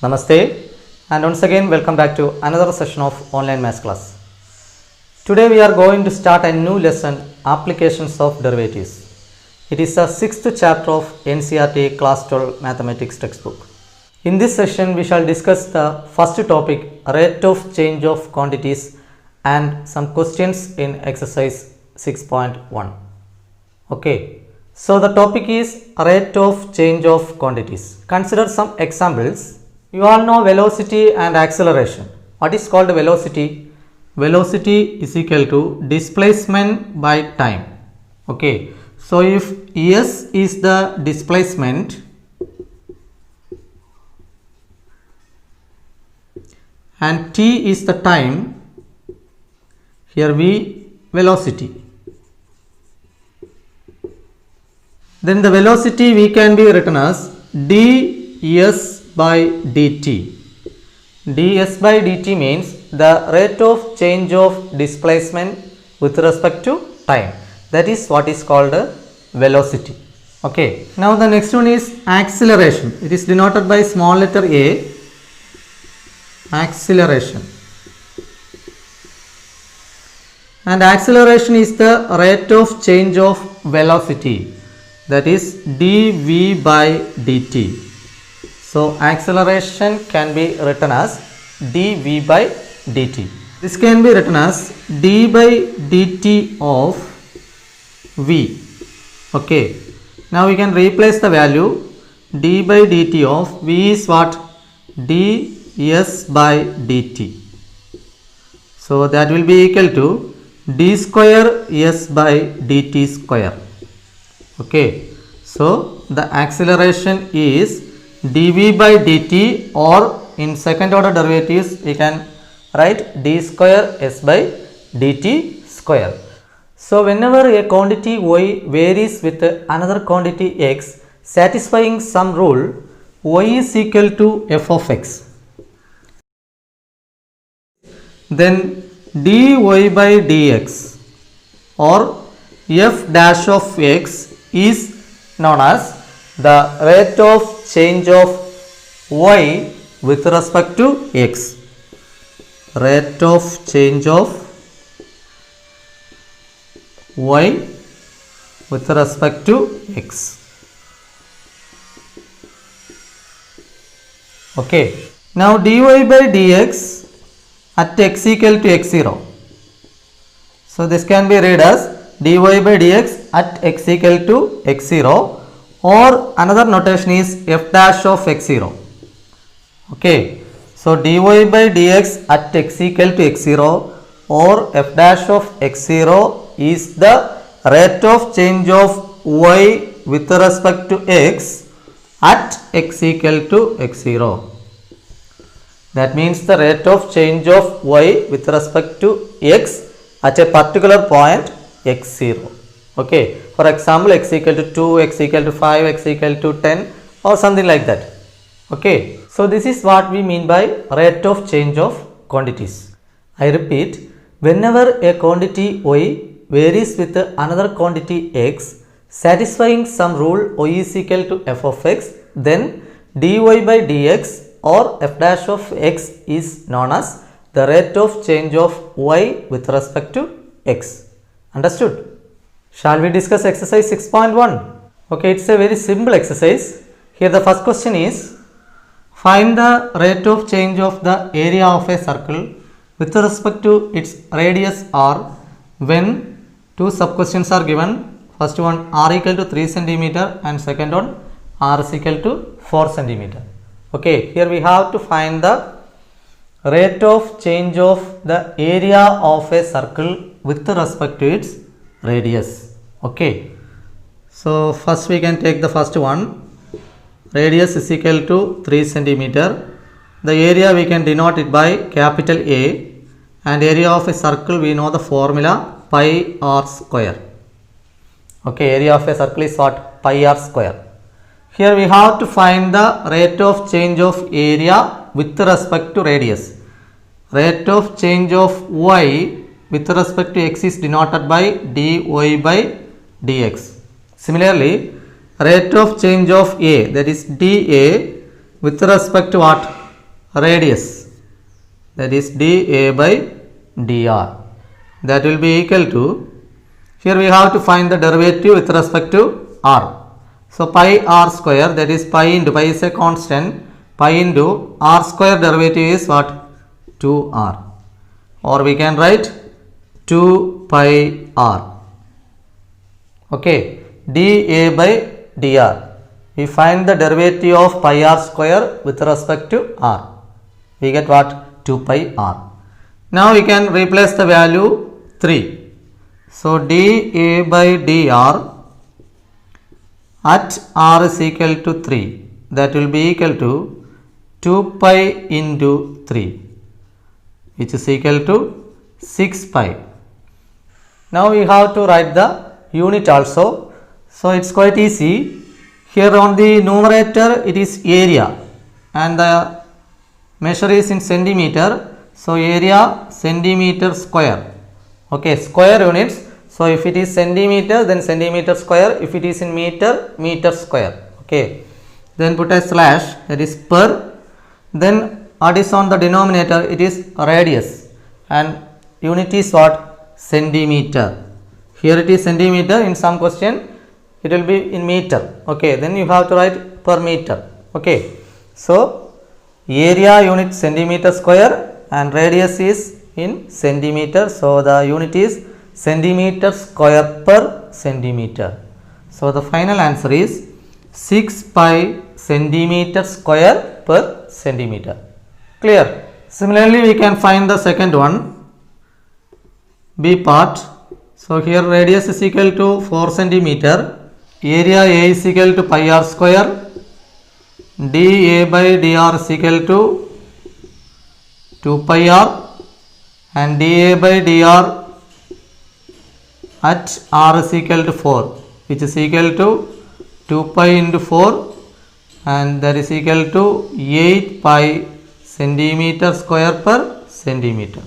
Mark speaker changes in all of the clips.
Speaker 1: Namaste and once again welcome back to another session of online maths class. Today we are going to start a new lesson, applications of derivatives. It is the 6th chapter of NCERT class 12 mathematics textbook. In this session we shall discuss the first topic, rate of change of quantities, and some questions in exercise 6.1. Okay. So the topic is rate of change of quantities. Consider some examples. You all know velocity and acceleration. What is called velocity? Velocity is equal to displacement by time. Okay. So if S is the displacement and T is the time, here V velocity. Then the velocity we can be written as ds by dt. ds by dt means the rate of change of displacement with respect to time. That is what is called velocity. Okay. Now the next one is acceleration. It is denoted by small letter a, acceleration. And acceleration is the rate of change of velocity, that is dv by dt. So acceleration can be written as dv by dt. This can be written as d by dt of v. Okay. Now we can replace the value. D by dt of v is what? ds by dt. So that will be equal to d square s by dt square. Okay. So the acceleration is dv by dt, or in second order derivatives we can write d square s by dt square. So whenever a quantity y varies with another quantity x satisfying some rule, y is equal to f of x, then dy by dx or f dash of x is known as the rate of change of y with respect to x. Rate of change of y with respect to x. Okay. Now dy by dx at x equal to x0. So this can be read as dy by dx at x equal to x0, or another notation is f dash of x0. Okay. So dy by dx at x equal to x0 or f dash of x0 is the rate of change of y with respect to x at x equal to x0. That means the rate of change of y with respect to x at a particular point x0. Okay. For example, x equal to 2, x equal to 5, x equal to 10, or something like that. Okay. So this is what we mean by rate of change of quantities. I repeat, whenever a quantity y varies with another quantity x satisfying some rule y is equal to f of x, then dy by dx or f dash of x is known as the rate of change of y with respect to x. Understood? Shall we discuss exercise 6.1? Okay, it's a very simple exercise. Here the first question is, find the rate of change of the area of a circle with respect to its radius r when two sub questions are given. First one r equal to 3 cm and second one r is equal to 4 cm. Okay, here we have to find the rate of change of the area of a circle with respect to its radius. Okay. So first we can take the first one. Radius is equal to 3 cm. The area we can denote it by capital A, and area of a circle we know the formula pi r square. Okay, area of a circle is what? Pi r square. Here we have to find the rate of change of area with respect to radius. Rate of change of y with respect to x is denoted by dy by dx. Similarly, rate of change of a, that is dA, with respect to what? radius, that is dA by dr, that will be equal to, here we have to find the derivative with respect to r. So pi r square, that is pi into, pi is a constant, pi into r square derivative is what? 2r, or we can write 2 pi r. Okay, dA by dr, we find the derivative of pi r square with respect to r, we get what? 2 pi r. Now we can replace the value 3. So dA by dr at r is equal to 3, that will be equal to 2 pi into 3, which is equal to 6 pi. Now we have to write the unit also. So it's quite easy. Here on the numerator it is area and the measure is in centimeter. So area centimeter square. Okay, square units. So if it is centimeter, then centimeter square. If it is in meter, meter square. Okay, then put a slash, that is per. Then what is on the denominator? It is radius and unit is what? Centimeter. Here it is centimeter, in some question it will be in meter. Okay, then you have to write per meter. Okay, so area unit centimeter square and radius is in centimeter. So the unit is centimeter square per centimeter. So the final answer is 6 pi centimeter square per centimeter. Clear? Similarly, we can find the second one, B part. So here radius is equal to 4 centimeter, area A is equal to pi r square, dA by dr is equal to 2 pi r, and dA by dr at r is equal to 4, which is equal to 2 pi into 4, and that is equal to 8 pi centimeter square per centimeter.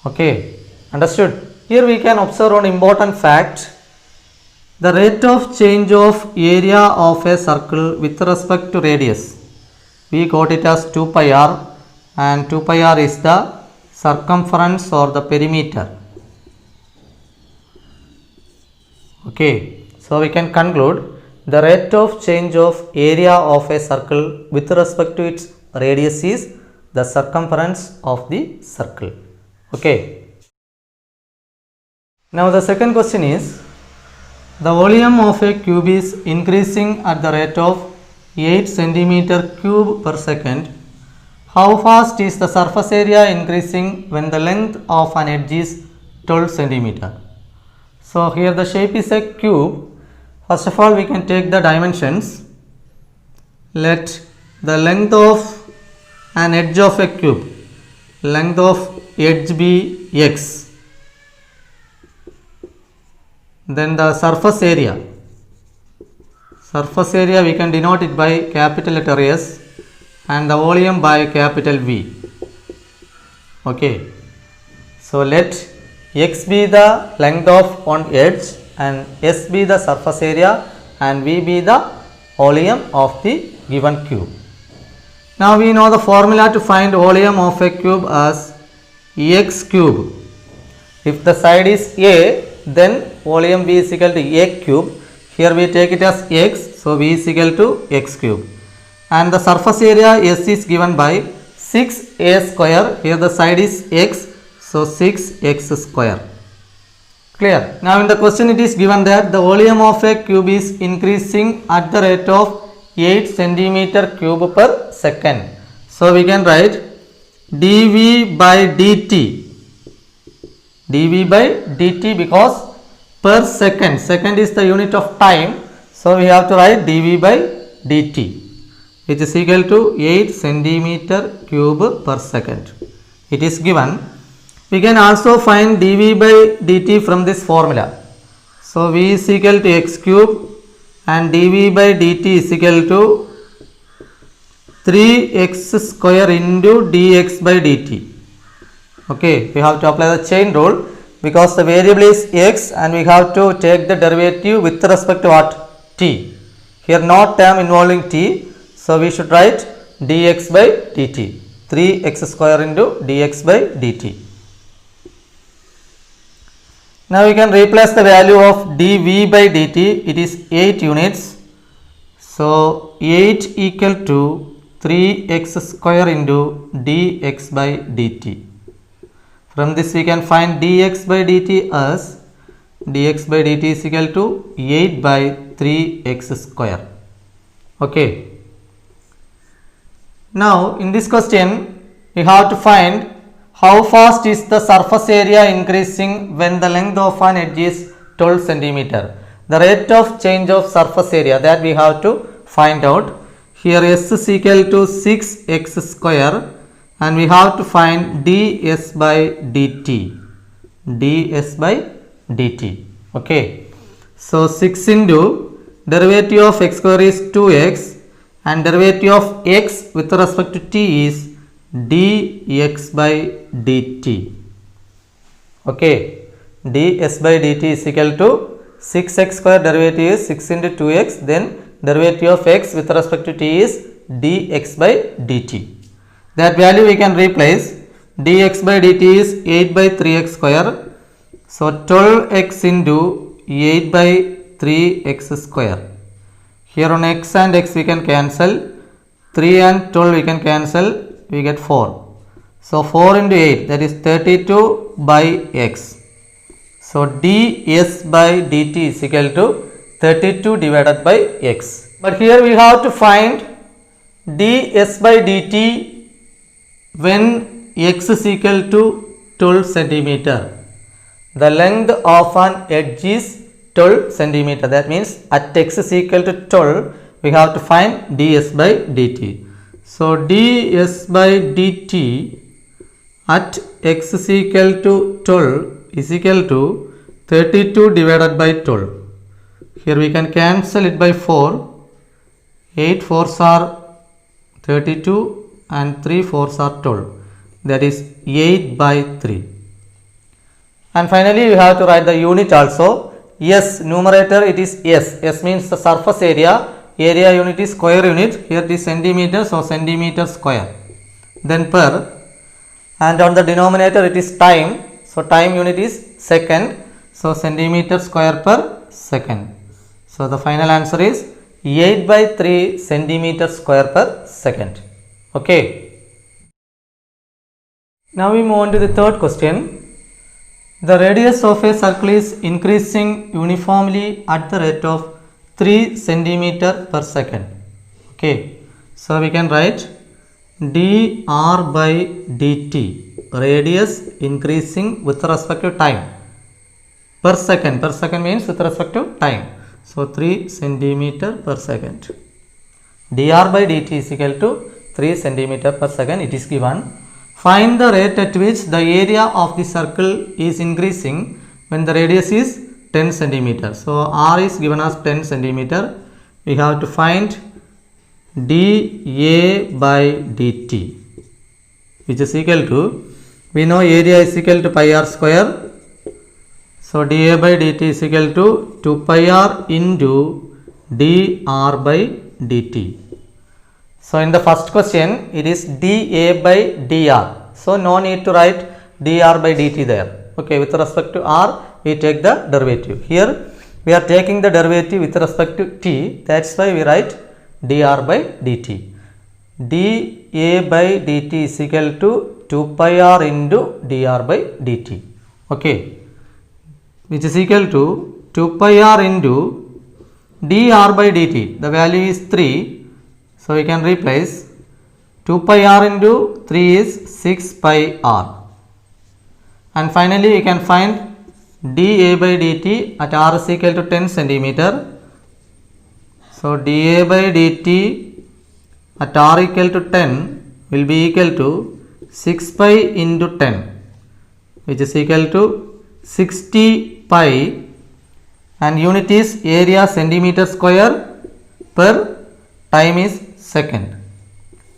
Speaker 1: Okay, understood? Here we can observe one important fact. The rate of change of area of a circle with respect to radius, we got it as 2 pi r, and 2 pi r is the circumference or the perimeter. Okay, so we can conclude the rate of change of area of a circle with respect to its radius is the circumference of the circle. Okay. Now the second question is, the volume of a cube is increasing at the rate of 8 centimeter cube per second. How fast is the surface area increasing when the length of an edge is 12 centimeter? So here the shape is a cube. First of all, we can take the dimensions. Let the length of an edge of a cube, length of edge be x. Then the surface area we can denote it by capital letter S, and the volume by capital V. Okay, so let x be the length of one edge and S be the surface area and V be the volume of the given cube. Now we know the formula to find volume of a cube as x cube. If the side is A, then volume V is equal to A cube. Here we take it as x, so V is equal to x cube. And the surface area S is given by 6a square. Here the side is x, so 6x square. Clear? Now in the question it is given that the volume of a cube is increasing at the rate of 8 centimeter cube per second. So we can write dV by dt. dV by dt because per second. Second is the unit of time. So we have to write dV by dt, which is equal to 8 centimeter cube per second. It is given. We can also find dV by dt from this formula. So V is equal to x cube and dV by dt is equal to 3x square into dx by dt. Okay, we have to apply the chain rule because the variable is x and we have to take the derivative with respect to what? T. Here no term involving t. So we should write dx by dt. 3x square into dx by dt. Now we can replace the value of dv by dt. It is 8 units. So 8 equal to 3x square into dx by dt. From this we can find dx by dt as dx by dt is equal to 8 by 3x square. Okay. Now in this question we have to find how fast is the surface area increasing when the length of an edge is 12 centimeter. The rate of change of surface area, that we have to find out. Here s is equal to 6x square and we have to find ds by dt. ds by dt. Okay. So 6 into derivative of x square is 2x and derivative of x with respect to t is dx by dt. Okay. ds by dt is equal to 6x square, derivative is 6 into 2x, then derivative of x with respect to t is dx by dt. That value we can replace. Dx by dt is 8 by 3x square. So 12x into 8 by 3x square. Here on x and x we can cancel. 3 and 12 we can cancel. We get 4. So 4 into 8, that is 32 by x. So ds by dt is equal to 32 divided by x. But here we have to find ds by dt when x is equal to 12 centimeter. The length of an edge is 12 centimeter. That means at x is equal to 12, we have to find ds by dt. So ds by dt at x is equal to 12 is equal to 32 divided by 12. Here we can cancel it by 4. 8 4s are 32 and 3 4s are 12. That is 8 by 3. And finally we have to write the unit also. S, numerator it is s. S means the surface area. Area unit is square unit. Here it is centimeter, so centimeter square. Then per, and on the denominator it is time. So time unit is second. So centimeter square per second. So the final answer is 8 by 3 centimeter square per second. Okay. Now we move on to the third question. The radius of a circle is increasing uniformly at the rate of 3 centimeter per second. Okay. So we can write dr by dt, radius increasing with respect to time, per second. Per second means with respect to time. So 3 centimeter per second. dr by dt is equal to 3 centimeter per second. It is given. Find the rate at which the area of the circle is increasing when the radius is 10 centimeter. So r is given as 10 centimeter. We have to find dA by dt, which is equal to, we know area is equal to pi r square. So dA by dt is equal to 2 pi r into dr by dt. So in the first question it is dA by dr. So no need to write dr by dt there. Okay, with respect to r we take the derivative. Here we are taking the derivative with respect to t. That's why we write dr by dt. dA by dt is equal to 2 pi r into dr by dt. Okay, which is equal to 2 pi r into dr by dt. The value is 3. So we can replace 2 pi r into 3 is 6 pi r. And finally we can find dA by dt at r is equal to 10 centimeter. So dA by dt at r equal to 10 will be equal to 6 pi into 10, which is equal to 60 pi, and unit is area centimeter square per time is second.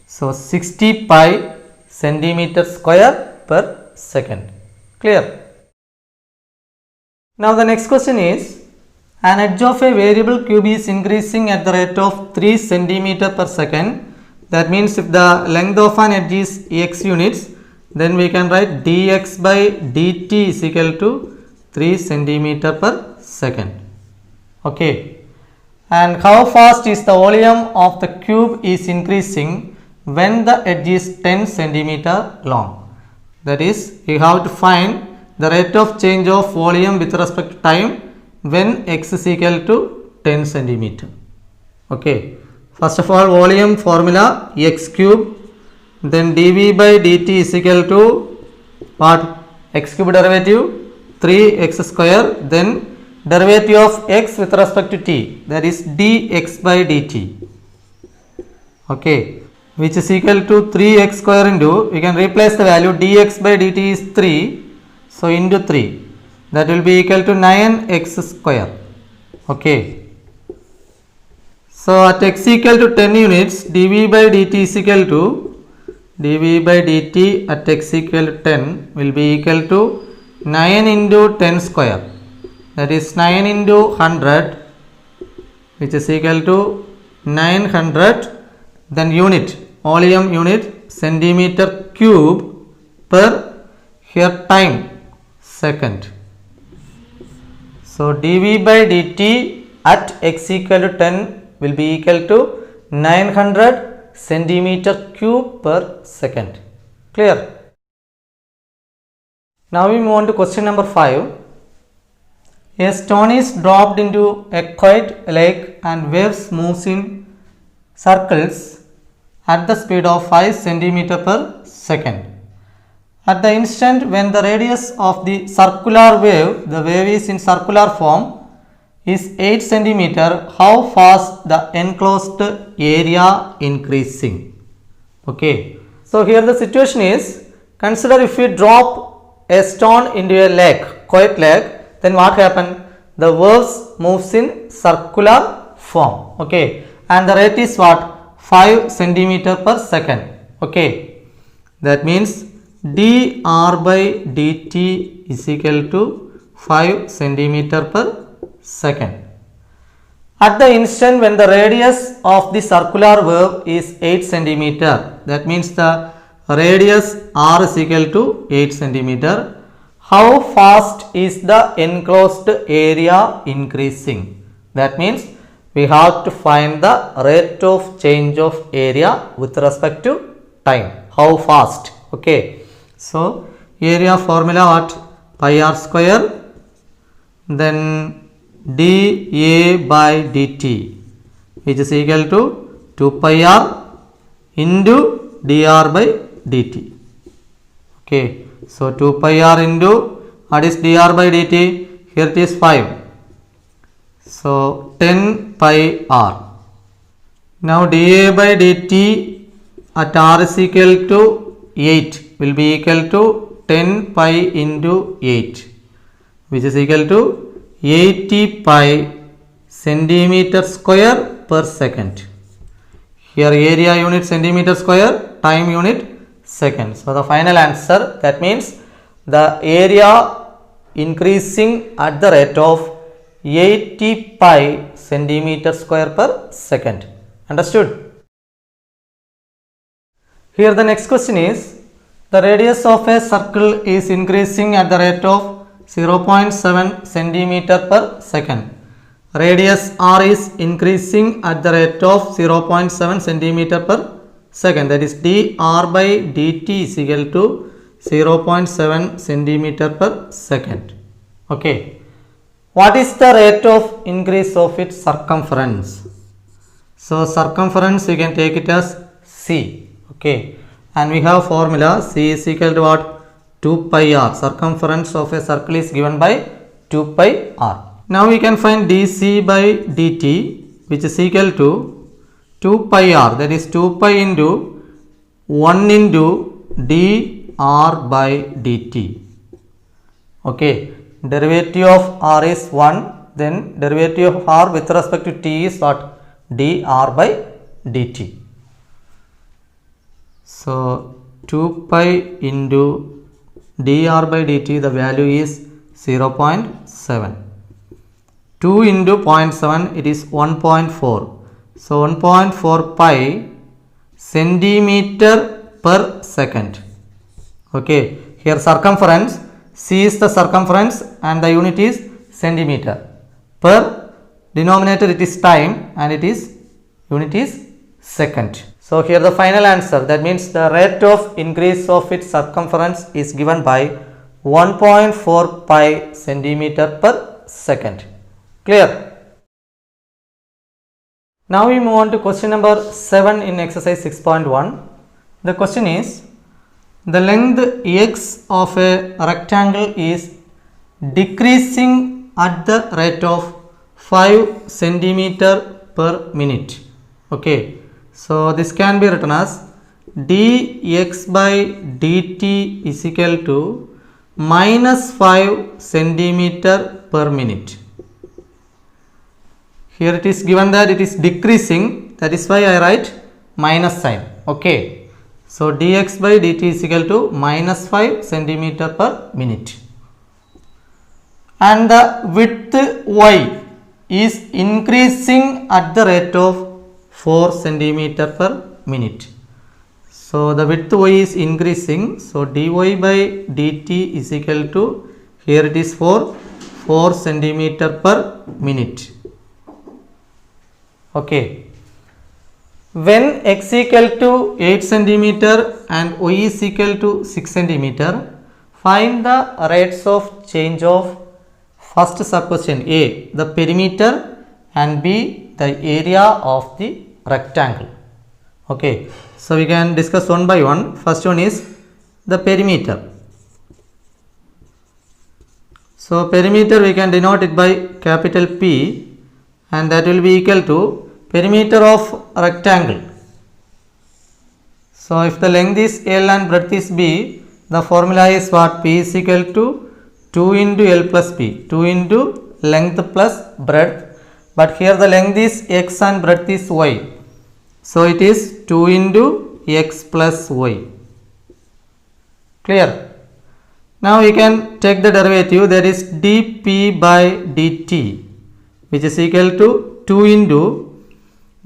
Speaker 1: So 60 pi centimeter square per second. Clear? Now the next question is, an edge of a variable cube is increasing at the rate of 3 centimeter per second That means if the length of an edge is x units, then we can write dx by dt is equal to 3 centimeter per second. Okay. And how fast is the volume of the cube is increasing when the edge is 10 centimeter long? That is, you have to find the rate of change of volume with respect to time when x is equal to 10 centimeter. Okay. First of all, volume formula x cube, then dv by dt is equal to what? X cube derivative 3x square, then derivative of x with respect to t, that is dx by dt. Okay, which is equal to 3x square into, we can replace the value, dx by dt is 3, so into 3, that will be equal to 9x square. Okay. So at x equal to 10 units, dv by dt is equal to, dv by dt at x equal to 10 will be equal to 9 into 10 square, that is 9 into 100, which is equal to 900, then unit, volume unit, centimeter cube per, here time, second. So dv by dt at x equal to 10 will be equal to 900 centimeter cube per second. Clear? Now we move on to question number 5. A stone is dropped into a quiet lake and waves moves in circles at the speed of 5 centimeter per second. At the instant when the radius of the circular wave, the wave is in circular form, is 8 centimeter, how fast the enclosed area increasing? Okay. So here the situation is, consider if we drop a stone into a lake, quiet lake, then what happen? The waves moves in circular form. Okay. And the rate is what? 5 centimeter per second. Okay. That means dr by dt is equal to 5 centimeter per second. At the instant when the radius of the circular wave is 8 centimeter, that means the radius r is equal to 8 centimeter, how fast is the enclosed area increasing? That means we have to find the rate of change of area with respect to time. How fast? Okay. So area formula what? Pi r square, then dA by dt, which is equal to 2 pi r into dr by dt. Okay. So 2 pi r into, what is dr by dt? Here it is 5. So 10 pi r. Now dA by dt at r is equal to 8 will be equal to 10 pi into 8, which is equal to 80 pi centimeter square per second. Here area unit centimeter square, time unit second. So the final answer, that means the area increasing at the rate of 80 pi centimeter square per second. Understood? Here the next question is, the radius of a circle is increasing at the rate of 0.7 centimeter per second. Radius r is increasing at the rate of 0.7 centimeter per second. That is dr by dt is equal to 0.7 centimeter per second. Okay. What is the rate of increase of its circumference? So circumference we can take it as c. Okay. And we have formula c is equal to what? 2 pi r. Circumference of a circle is given by 2 pi r. Now we can find dc by dt, which is equal to 2 pi r, that is 2 pi into 1 into dr by dt. Okay. Derivative of r is 1, then derivative of r with respect to t is what? dr by dt. So 2 pi into dr by dt, the value is 0.7. 2 into 0.7, it is 1.4. So 1.4 pi centimeter per second. Okay, here circumference, C is the circumference and the unit is centimeter. Per denominator it is time and it is unit is second. So here the final answer, that means the rate of increase of its circumference is given by 1.4 pi centimeter per second. Clear? Now we move on to question number 7 in exercise 6.1. The question is, the length x of a rectangle is decreasing at the rate of 5 centimeter per minute. Okay, so this can be written as dx by dt is equal to minus 5 centimeter per minute. Here it is given that it is decreasing, that is why I write minus sign. Okay, so dx by dt is equal to minus 5 centimeter per minute. And the width y is increasing at the rate of 4 centimeter per minute. So the width y is increasing, so dy by dt is equal to, here it is 4 centimeter per minute. Okay, when x equal to 8 centimeter and y is equal to 6 centimeter, find the rates of change of first sub-question A, the perimeter, and B, the area of the rectangle. Okay, so we can discuss one by one. First one is the perimeter. So perimeter we can denote it by capital P, and that will be equal to perimeter of rectangle. So if the length is L and breadth is B, the formula is what? P is equal to 2 into L plus B, 2 into length plus breadth, but here the length is x and breadth is y, so it is 2 into x plus y. Clear? Now we can take the derivative, that is dp by dt, which is equal to 2 into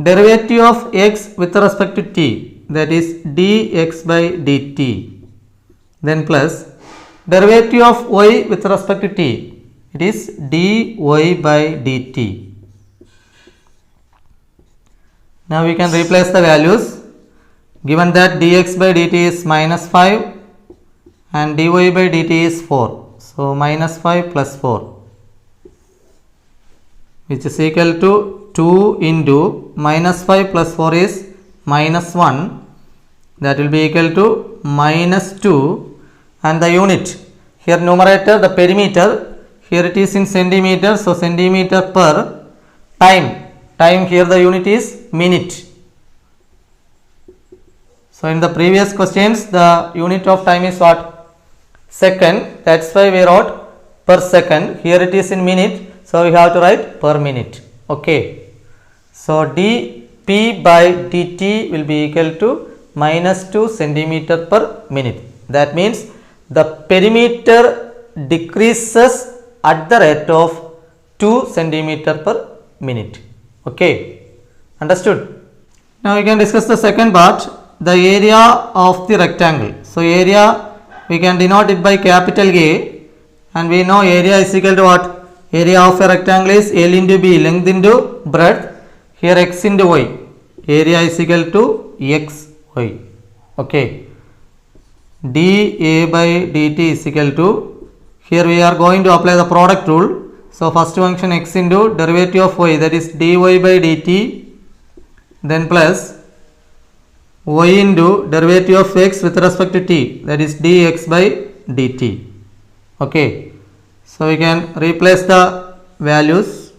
Speaker 1: derivative of x with respect to t, that is dx by dt, then plus derivative of y with respect to t, it is dy by dt. Now we can replace the values, given that dx by dt is minus 5 and dy by dt is 4, so minus 5 plus 4, which is equal to 2 into minus 5 plus 4 is minus 1, that will be equal to minus 2, and the unit, here numerator the perimeter, here it is in centimeter, so centimeter per time, here the unit is minute. So in the previous questions the unit of time is what? Second, that's why we wrote per second. Here it is in minute, so we have to write per minute. Okay, so dp by dt will be equal to minus 2 centimeter per minute. That means the perimeter decreases at the rate of 2 centimeter per minute. Okay, understood? Now we can discuss the second part, the area of the rectangle. So area we can denote it by capital A, and we know area is equal to what? Area of a rectangle is L into B, length into breadth, here x into y, area is equal to xy. Okay, dA by dt is equal to, here we are going to apply the product rule, so first function x into derivative of y, that is dy by dt, then plus y into derivative of x with respect to t, that is dx by dt. Okay, so we can replace the values.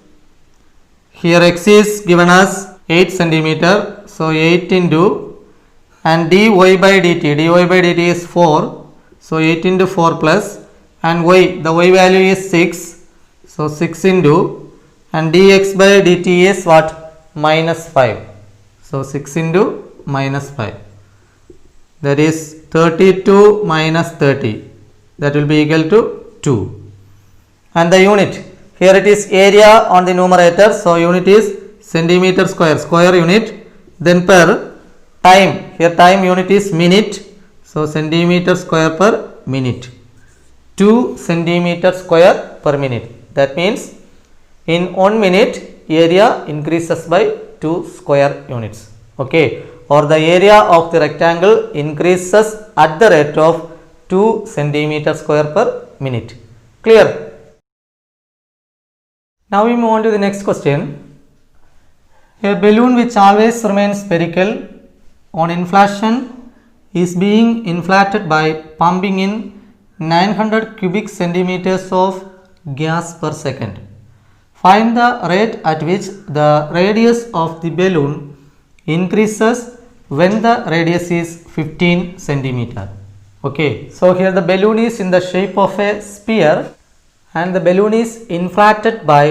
Speaker 1: Here x is given as 8 centimeter, so 8 into, and dy by dt is 4, so 8 into 4 plus, and y, the y value is 6, so 6 into, and dx by dt is what? Minus 5, so 6 into minus 5, that is 32 minus 30, that will be equal to 2. And the unit, here it is area on the numerator, so unit is centimeter square, square unit, then per time, here time unit is minute, so centimeter square per minute, 2 centimeter square per minute. That means in 1 minute area increases by 2 square units. Okay, or the area of the rectangle increases at the rate of 2 centimeter square per minute. Clear? Now we move on to the next question. A balloon which always remains spherical on inflation is being inflated by pumping in 900 cubic centimeters of gas per second. Find the rate at which the radius of the balloon increases when the radius is 15 centimeter. Okay, so here the balloon is in the shape of a sphere and the balloon is inflated by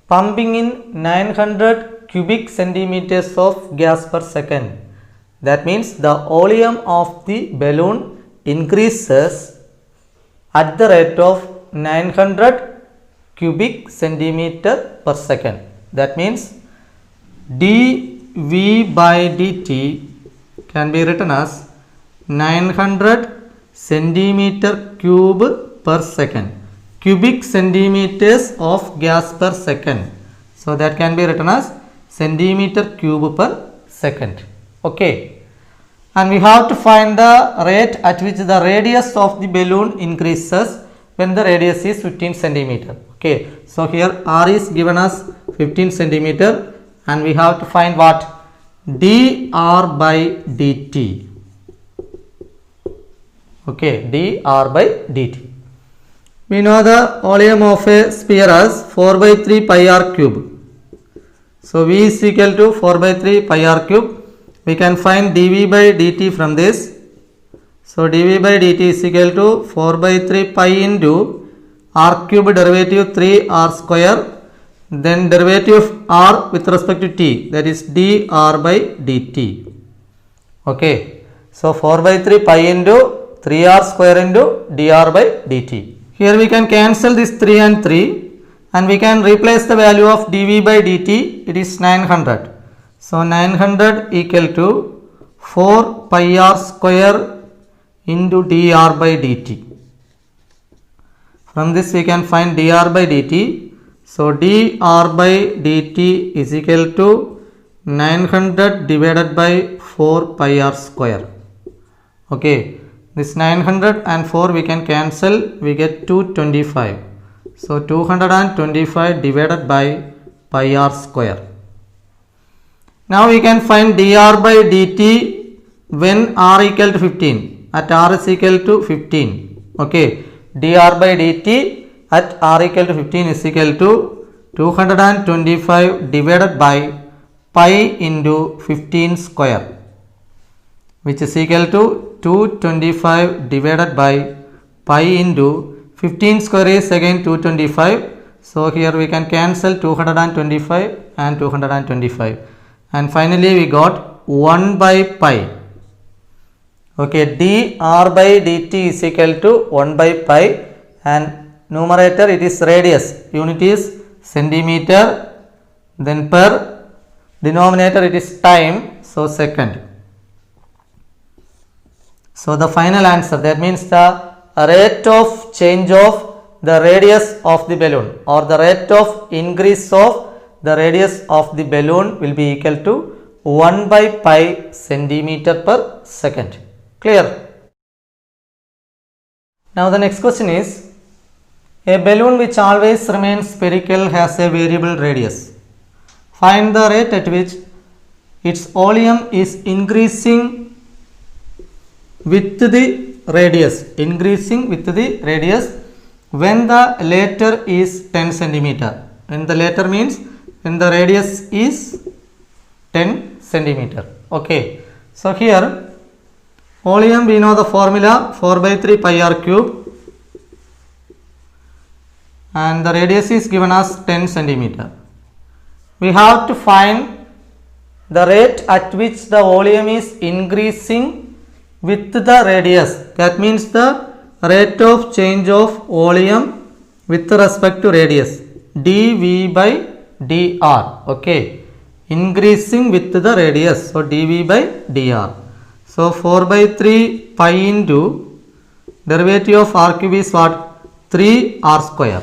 Speaker 1: pumping in 900 cubic centimeters of gas per second. That means the volume of the balloon increases at the rate of 900 cubic centimeter per second. That means dV by dt can be written as 900 centimeter cube per second, cubic centimeters of gas per second. So that can be written as centimeter cube per second. Okay, and we have to find the rate at which the radius of the balloon increases when the radius is 15 centimeter. Okay, so here r is given as 15 centimeter and we have to find what? dr by dt. Okay, dr by dt. We know the volume of a sphere as 4 by 3 pi r cube. So v is equal to 4 by 3 pi r cube. We can find dv by dt from this. So dv by dt is equal to 4 by 3 pi into r cube derivative 3 r square, then derivative of r with respect to t, that is dr by dt. Okay, so 4 by 3 pi into 3r square into dr by dt. Here we can cancel this 3 and 3 and we can replace the value of dv by dt. It is 900. So 900 equal to 4 pi r square into dr by dt. From this we can find dr by dt. So dr by dt is equal to 900 divided by 4 pi r square. Okay, this 900 and 4 we can cancel, we get 225. So 225 divided by pi r square. Now we can find dr by dt when r equal to 15, at r is equal to 15. Okay, dr by dt at r equal to 15 is equal to 225 divided by pi into 15 square, which is equal to 225 divided by pi into 15 square is again 225. So here we can cancel 225 and 225 and finally we got 1 by pi. Okay, dr by dt is equal to 1 by pi and numerator it is radius, unit is centimeter, then per, denominator it is time, so second. So the final answer, that means the rate of change of the radius of the balloon or the rate of increase of the radius of the balloon will be equal to 1 by pi centimeter per second. Clear? Now the next question is, a balloon which always remains spherical has a variable radius. Find the rate at which its volume is increasing with the radius, when the latter is 10 centimeter. When the latter means when the radius is 10 centimeter. Okay, so here volume we know the formula 4 by 3 pi r cube and the radius is given as 10 centimeter. We have to find the rate at which the volume is increasing with the radius. That means the rate of change of volume with respect to radius, dv by dr. Okay, increasing with the radius. So dv by dr. So 4 by 3 pi into derivative of r cube is what? 3r square.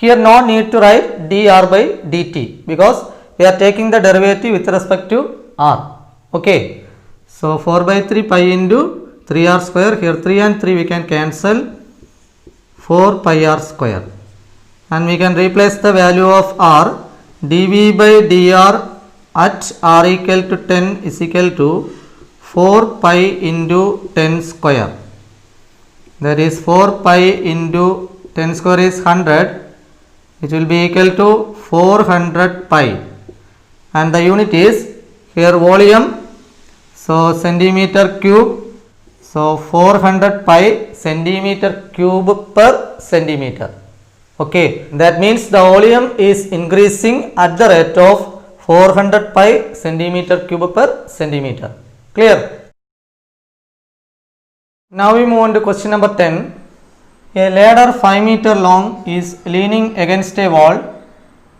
Speaker 1: Here no need to write dr by dt because we are taking the derivative with respect to r. Okay. So 4 by 3 pi into 3r square. Here 3 and 3 we can cancel. 4 pi r square. And we can replace the value of r. dv by dr at r equal to 10 is equal to 4 pi into 10 square. That is 4 pi into 10 square is 100. It will be equal to 400 pi. And the unit is here volume. So centimeter cube. So 400 pi centimeter cube per centimeter. Okay, that means the volume is increasing at the rate of 400 pi centimeter cube per centimeter. Clear? Now we move on to question number 10. A ladder 5 meter long is leaning against a wall.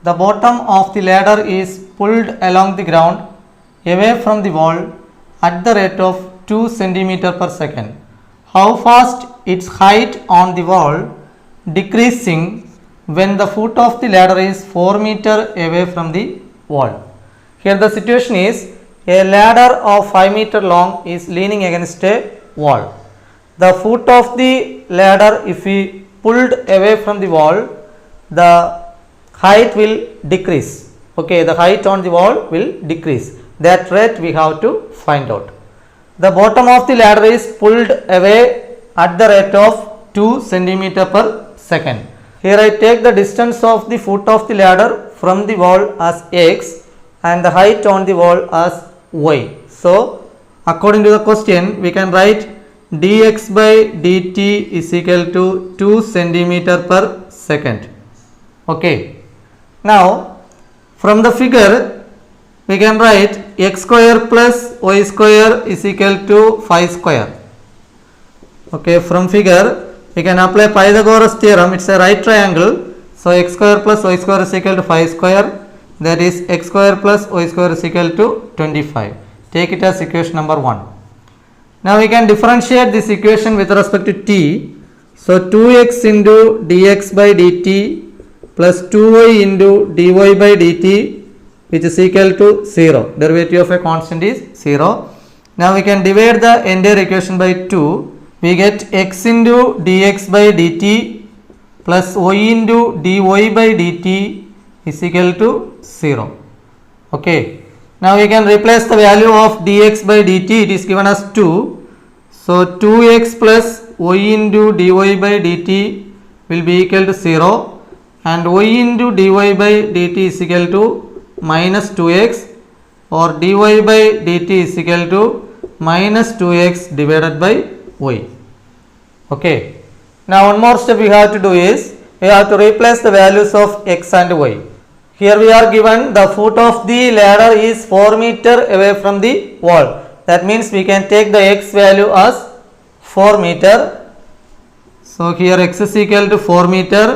Speaker 1: The bottom of the ladder is pulled along the ground away from the wall at the rate of 2 centimeter per second. How fast its height on the wall decreasing when the foot of the ladder is 4 meter away from the wall. Here the situation is a ladder of 5 meter long is leaning against a wall. The foot of the ladder, if we pulled away from the wall, the height will decrease. Okay, the height on the wall will decrease. That rate we have to find out. The bottom of the ladder is pulled away at the rate of 2 centimeter per second. Here I take the distance of the foot of the ladder from the wall as x and the height on the wall as y. So according to the question we can write dx by dt is equal to 2 centimeter per second. Okay. Now from the figure we can write x square plus y square is equal to 5 square. Okay, from figure we can apply Pythagoras theorem. It's a right triangle. So x square plus y square is equal to 5 square. That is x square plus y square is equal to 25. Take it as equation number 1. Now we can differentiate this equation with respect to t. So 2x into dx by dt plus 2y into dy by dt which is equal to 0. Derivative of a constant is 0. Now we can divide the entire equation by 2. We get x into dx by dt plus y into dy by dt is equal to 0. Okay. Now we can replace the value of dx by dt. It is given as 2. So 2x plus y into dy by dt will be equal to 0 and y into dy by dt is equal to minus 2x or dy by dt is equal to minus 2x divided by y. Okay. Now one more step we have to do is we have to replace the values of x and y. Here we are given the foot of the ladder is 4 meter away from the wall. That means we can take the x value as 4 meter. So here x is equal to 4 meter.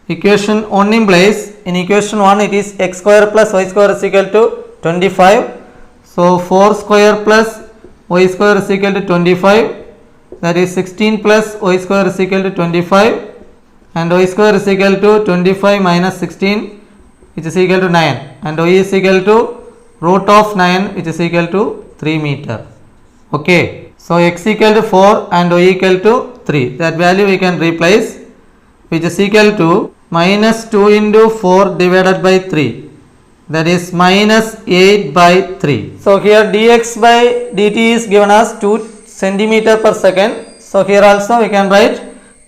Speaker 1: Equation 1 implies in equation 1 it is x square plus y square is equal to 25. So 4 square plus y square is equal to 25. That is 16 plus y square is equal to 25 and y square is equal to 25 minus 16 which is equal to 9 and y is equal to root of 9 which is equal to 3 meter. Okay. So x equal to 4 and y equal to 3. That value we can replace which is equal to minus 2 into 4 divided by 3. That is minus 8 by 3. So here dx by dt is given as 2 centimeter per second. So here also we can write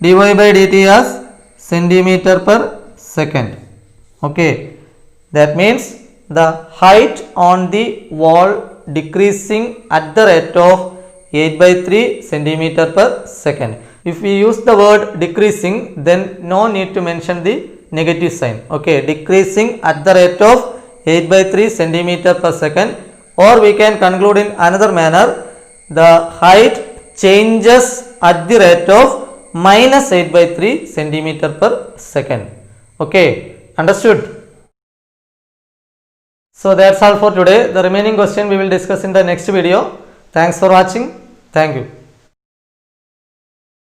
Speaker 1: dy by dt as centimeter per second. Okay. That means the height on the wall decreasing at the rate of 8 by 3 centimeter per second. If we use the word decreasing, then no need to mention the negative sign. Okay, decreasing at the rate of 8 by 3 centimeter per second, or we can conclude in another manner, the height changes at the rate of minus 8 by 3 centimeter per second. Okay, understood? So that's all for today. The remaining question we will discuss in the next video. Thanks for watching. Thank you.